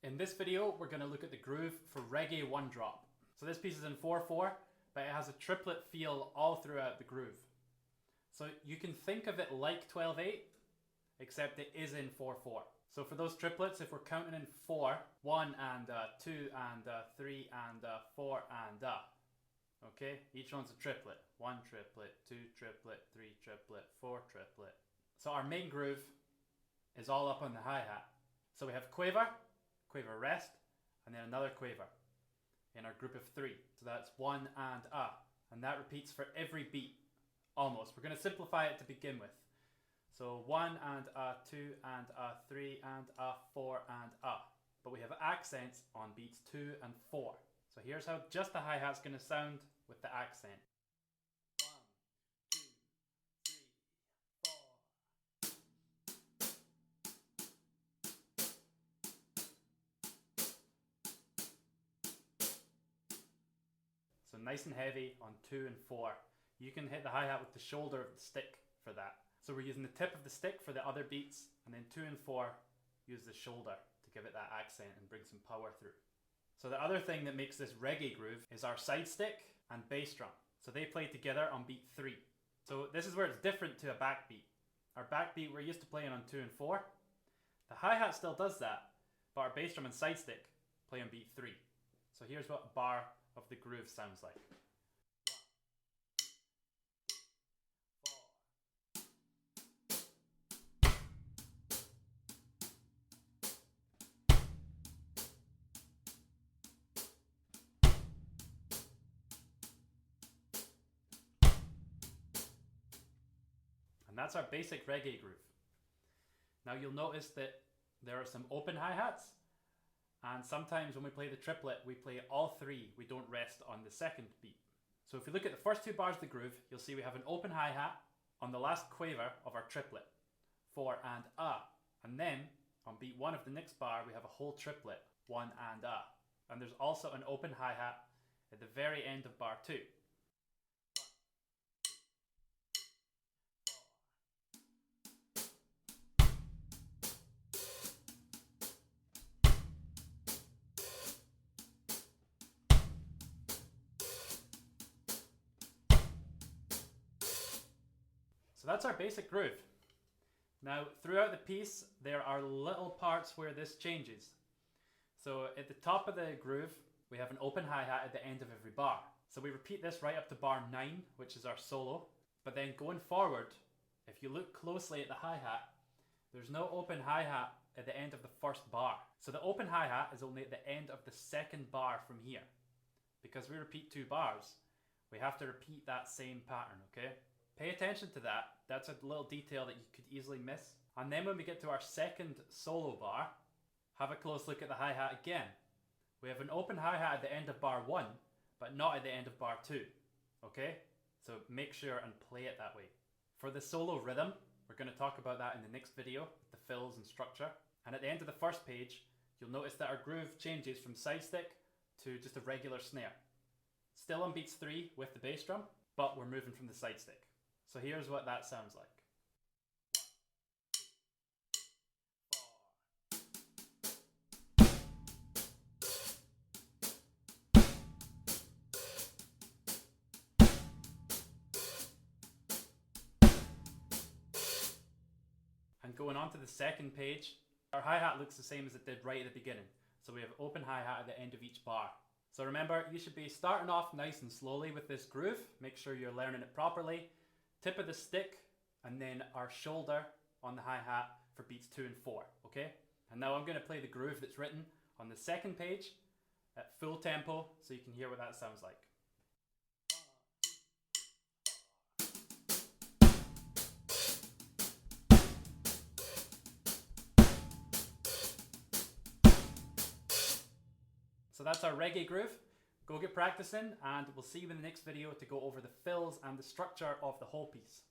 In this video, we're going to look at the groove for Reggae 1 Drop. So this piece is in 4/4, but it has a triplet feel all throughout the groove. So you can think of it like 12/8, except it is in 4/4. So for those triplets, if we're counting in 4, 1 and 2 and 3 and 4 and okay, each one's a triplet. 1 triplet, 2 triplet, 3 triplet, 4 triplet. So our main groove is all up on the hi-hat. So we have quaver, quaver rest, and then another quaver in our group of 3. So that's 1 and that repeats for every beat, almost. We're going to simplify it to begin with. So 1 and 2 and 3 and 4 and but we have accents on beats 2 and 4. So here's how just the hi-hat's going to sound with the accent. 1, 2, 3, 4. So nice and heavy on 2 and 4. You can hit the hi-hat with the shoulder of the stick for that. So we're using the tip of the stick for the other beats, and then 2 and 4 use the shoulder to give it that accent and bring some power through. So the other thing that makes this reggae groove is our side stick and bass drum. So they play together on beat 3. So this is where it's different to a backbeat. Our backbeat we're used to playing on 2 and 4. The hi-hat still does that, but our bass drum and side stick play on beat 3. So here's what a bar of the groove sounds like. And that's our basic reggae groove. Now you'll notice that there are some open hi-hats, and sometimes when we play the triplet, we play all 3. We don't rest on the second beat. So if you look at the first 2 bars of the groove, you'll see we have an open hi-hat on the last quaver of our triplet, 4 and and then on beat 1 of the next bar, we have a whole triplet, 1 and and there's also an open hi-hat at the very end of bar 2. So that's our basic groove. Now throughout the piece there are little parts where this changes. So at the top of the groove we have an open hi-hat at the end of every bar. So we repeat this right up to bar 9, which is our solo. But then going forward, if you look closely at the hi-hat, there's no open hi-hat at the end of the first bar. So the open hi-hat is only at the end of the second bar from here. Because we repeat 2 bars, we have to repeat that same pattern, okay? Pay attention to that. That's a little detail that you could easily miss. And then when we get to our second solo bar, have a close look at the hi-hat again. We have an open hi-hat at the end of bar 1, but not at the end of bar 2. Okay? So make sure and play it that way. For the solo rhythm, we're going to talk about that in the next video, the fills and structure. And at the end of the first page, you'll notice that our groove changes from side stick to just a regular snare. Still on beats 3 with the bass drum, but we're moving from the side stick. So here's what that sounds like. 1, 2, 3, 4. And going on to the second page, our hi-hat looks the same as it did right at the beginning. So we have open hi-hat at the end of each bar. So remember, you should be starting off nice and slowly with this groove. Make sure you're learning it properly. Tip of the stick, and then our shoulder on the hi-hat for beats 2 and 4, okay? And now I'm going to play the groove that's written on the second page at full tempo so you can hear what that sounds like. So that's our reggae groove. Go get practicing, and we'll see you in the next video to go over the fills and the structure of the whole piece.